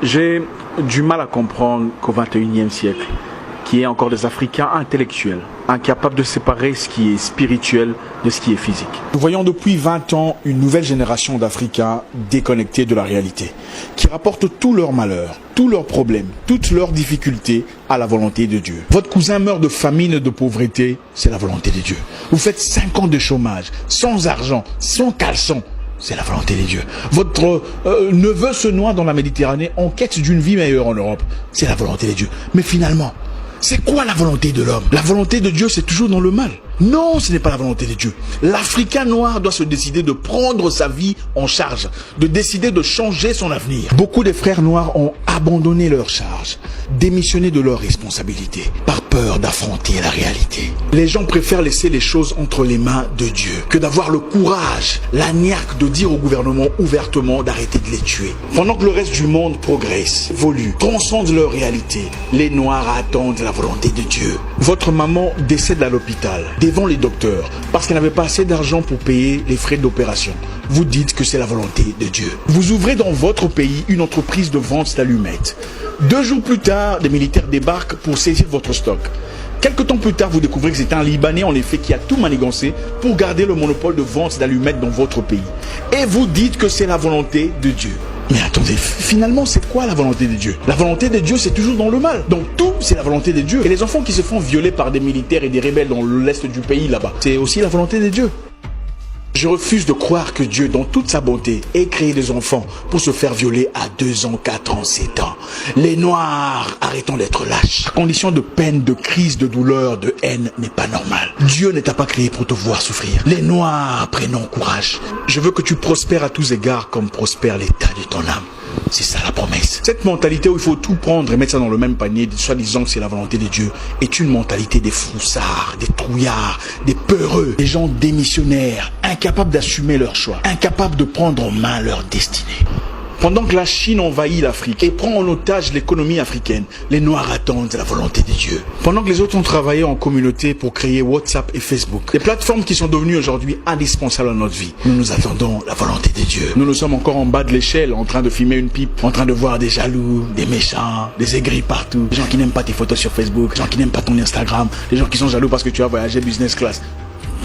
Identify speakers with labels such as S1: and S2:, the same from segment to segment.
S1: J'ai du mal à comprendre qu'au XXIe siècle, qu'il y ait encore des Africains intellectuels, incapables de séparer ce qui est spirituel de ce qui est physique.
S2: Nous voyons depuis 20 ans une nouvelle génération d'Africains déconnectés de la réalité, qui rapportent tous leurs malheurs, tous leurs problèmes, toutes leurs difficultés à la volonté de Dieu. Votre cousin meurt de famine et de pauvreté, c'est la volonté de Dieu. Vous faites 5 ans de chômage, sans argent, sans caleçon, c'est la volonté de Dieu. Votre neveu se noie dans la Méditerranée en quête d'une vie meilleure en Europe, c'est la volonté de Dieu. Mais finalement, c'est quoi la volonté de l'homme? La volonté de Dieu, c'est toujours dans le mal. Non, ce n'est pas la volonté de Dieu. L'Africain noir doit se décider de prendre sa vie en charge, de décider de changer son avenir. Beaucoup de frères noirs ont abandonné leur charge, démissionné de leurs responsabilités, par peur d'affronter la réalité. Les gens préfèrent laisser les choses entre les mains de Dieu que d'avoir le courage, la niaque de dire au gouvernement ouvertement d'arrêter de les tuer. Pendant que le reste du monde progresse, évolue, transcende leur réalité, les Noirs attendent la volonté de Dieu. Votre maman décède à l'hôpital, devant les docteurs, parce qu'elle n'avait pas assez d'argent pour payer les frais d'opération. Vous dites que c'est la volonté de Dieu. Vous ouvrez dans votre pays une entreprise de vente d'allumettes. 2 jours plus tard, des militaires débarquent pour saisir votre stock. Quelque temps plus tard, vous découvrez que c'est un Libanais en effet qui a tout manigancé pour garder le monopole de vente d'allumettes dans votre pays. Et vous dites que c'est la volonté de Dieu. Mais attendez, finalement, c'est quoi la volonté de Dieu? La volonté de Dieu, c'est toujours dans le mal. Donc tout, c'est la volonté de Dieu. Et les enfants qui se font violer par des militaires et des rebelles dans l'est du pays là-bas, c'est aussi la volonté de Dieu. Je refuse de croire que Dieu, dans toute sa bonté, ait créé des enfants pour se faire violer à 2 ans, 4 ans, 7 ans. Les Noirs, arrêtons d'être lâches. La condition de peine, de crise, de douleur, de haine n'est pas normale. Dieu ne t'a pas créé pour te voir souffrir. Les Noirs, prenons courage. Je veux que tu prospères à tous égards comme prospère l'état de ton âme. C'est ça la promesse. Cette mentalité où il faut tout prendre et mettre ça dans le même panier, soi-disant que c'est la volonté de Dieu, est une mentalité des froussards, des trouillards, des peureux, des gens démissionnaires, incapables d'assumer leurs choix, incapables de prendre en main leur destinée. Pendant que la Chine envahit l'Afrique et prend en otage l'économie africaine, les Noirs attendent la volonté de Dieu. Pendant que les autres ont travaillé en communauté pour créer WhatsApp et Facebook, des plateformes qui sont devenues aujourd'hui indispensables à notre vie, nous attendons la volonté de Dieu. Nous sommes encore en bas de l'échelle, en train de fumer une pipe, en train de voir des jaloux, des méchants, des aigris partout, des gens qui n'aiment pas tes photos sur Facebook, des gens qui n'aiment pas ton Instagram, des gens qui sont jaloux parce que tu as voyagé business class.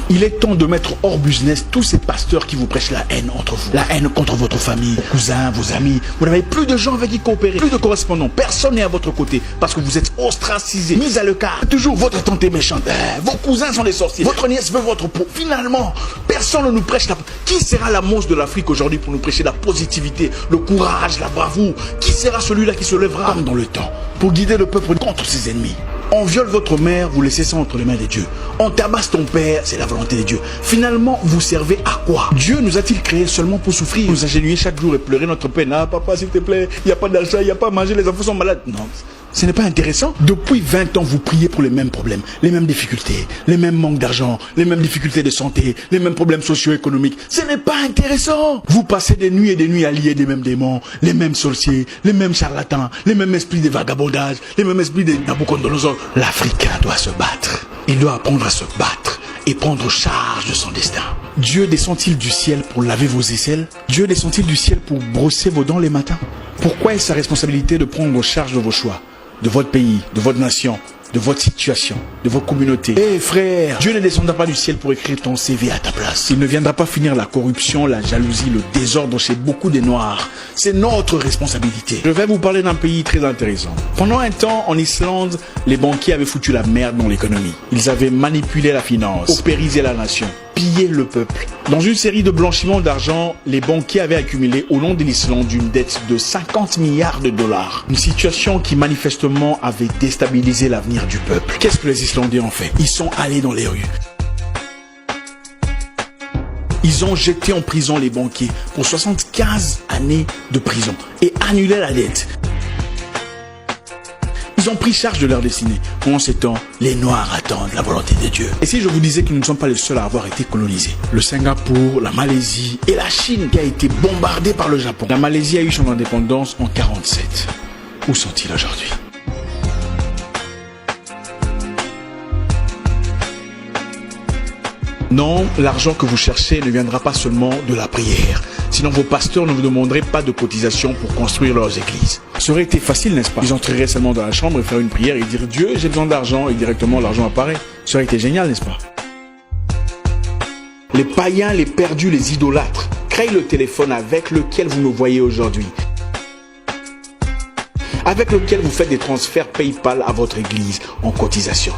S2: Il est temps de mettre hors business tous ces pasteurs qui vous prêchent la haine entre vous. La haine contre votre famille, vos cousins, vos amis. Vous n'avez plus de gens avec qui coopérer, plus de correspondants. Personne n'est à votre côté parce que vous êtes ostracisés, mis à l'écart. Toujours votre tante est méchante. Vos cousins sont des sorciers. Votre nièce veut votre peau. Finalement, personne ne nous prêche la... Qui sera la monstre de l'Afrique aujourd'hui pour nous prêcher la positivité, le courage, la bravoure? Qui sera celui-là qui se lèvera comme dans le temps pour guider le peuple contre ses ennemis? On viole votre mère, vous laissez ça entre les mains de Dieu. On tabasse ton père, c'est la volonté de Dieu. Finalement, vous servez à quoi? Dieu nous a-t-il créés seulement pour souffrir? Nous agenouiller chaque jour et pleurer notre peine. Ah papa, s'il te plaît, il n'y a pas d'argent, il n'y a pas à manger, les enfants sont malades. Non, ce n'est pas intéressant. Depuis 20 ans, vous priez pour les mêmes problèmes, les mêmes difficultés, les mêmes manques d'argent, les mêmes difficultés de santé, les mêmes problèmes socio-économiques. Ce n'est pas intéressant. Vous passez des nuits à lier des mêmes démons, les mêmes sorciers, les mêmes charlatans, les mêmes esprits de vagabondage, les mêmes esprits de Nabucodonosor. L'Africain doit se battre. Il doit apprendre à se battre et prendre charge de son destin. Dieu descend-il du ciel pour laver vos aisselles? Dieu descend-il du ciel pour brosser vos dents les matins? Pourquoi est-ce sa responsabilité de prendre charge de vos choix, de votre pays, de votre nation, de votre situation, de votre communauté? Eh frère, Dieu ne descendra pas du ciel pour écrire ton CV à ta place. Il ne viendra pas finir la corruption, la jalousie, le désordre chez beaucoup des Noirs. C'est notre responsabilité. Je vais vous parler d'un pays très intéressant. Pendant un temps, en Islande, les banquiers avaient foutu la merde dans l'économie. Ils avaient manipulé la finance, paupérisé la nation, pillé le peuple. Dans une série de blanchiments d'argent, les banquiers avaient accumulé au long de l'Islande une dette de 50 milliards de dollars. Une situation qui manifestement avait déstabilisé l'avenir du peuple. Qu'est-ce que les Islandais ont fait? Ils sont allés dans les rues. Ils ont jeté en prison les banquiers pour 75 années de prison et annulé la dette. Ils ont pris charge de leur destinée. Pendant ce temps, les Noirs attendent la volonté de Dieu. Et si je vous disais que nous ne sommes pas les seuls à avoir été colonisés? Le Singapour, la Malaisie et la Chine qui a été bombardée par le Japon. La Malaisie a eu son indépendance en 1947. Où sont-ils aujourd'hui? Non, l'argent que vous cherchez ne viendra pas seulement de la prière. Sinon, vos pasteurs ne vous demanderaient pas de cotisation pour construire leurs églises. Ça aurait été facile, n'est-ce pas? Ils entreraient seulement dans la chambre et faire une prière et dire « Dieu, j'ai besoin d'argent » et directement l'argent apparaît. Ça aurait été génial, n'est-ce pas? Les païens, les perdus, les idolâtres créent le téléphone avec lequel vous me voyez aujourd'hui, avec lequel vous faites des transferts PayPal à votre église en cotisation.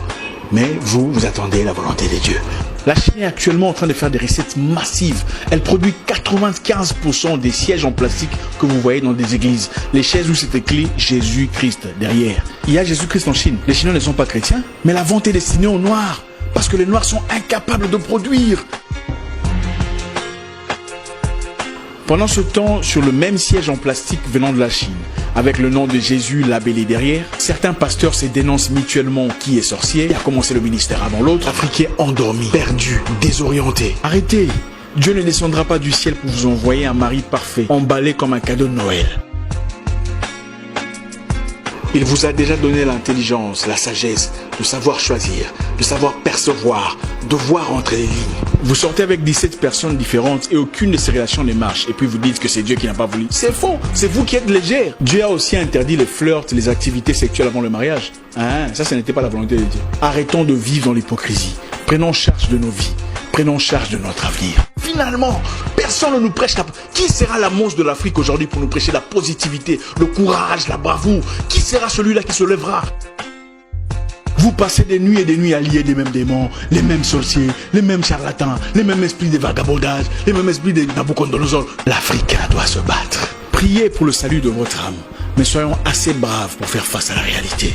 S2: Mais vous attendez la volonté de Dieu. La Chine est actuellement en train de faire des recettes massives. Elle produit 95% des sièges en plastique que vous voyez dans des églises. Les chaises où c'est écrit Jésus-Christ derrière. Il y a Jésus-Christ en Chine. Les Chinois ne sont pas chrétiens, mais la vente est destinée aux Noirs. Parce que les Noirs sont incapables de produire. Pendant ce temps, sur le même siège en plastique venant de la Chine, avec le nom de Jésus labellé derrière, certains pasteurs se dénoncent mutuellement qui est sorcier, qui a commencé le ministère avant l'autre, Africains endormis, perdus, désorientés. Arrêtez! Dieu ne descendra pas du ciel pour vous envoyer un mari parfait, emballé comme un cadeau de Noël. Il vous a déjà donné l'intelligence, la sagesse, de savoir choisir, de savoir percevoir, de voir entre les lignes. Vous sortez avec 17 personnes différentes et aucune de ces relations ne marche. Et puis vous dites que c'est Dieu qui n'a pas voulu. C'est faux, c'est vous qui êtes légère. Dieu a aussi interdit les flirts, les activités sexuelles avant le mariage. Ça n'était pas la volonté de Dieu. Arrêtons de vivre dans l'hypocrisie. Prenons charge de nos vies. Prenons charge de notre avenir. Finalement, personne ne nous prêche la... Qui sera la monstre de l'Afrique aujourd'hui pour nous prêcher la positivité, le courage, la bravoure? Qui sera celui-là qui se lèvera? Vous passez des nuits et des nuits à lier les mêmes démons, les mêmes sorciers, les mêmes charlatans, les mêmes esprits de vagabondage, les mêmes esprits de Nabucodonosor. L'Africain doit se battre. Priez pour le salut de votre âme, mais soyons assez braves pour faire face à la réalité.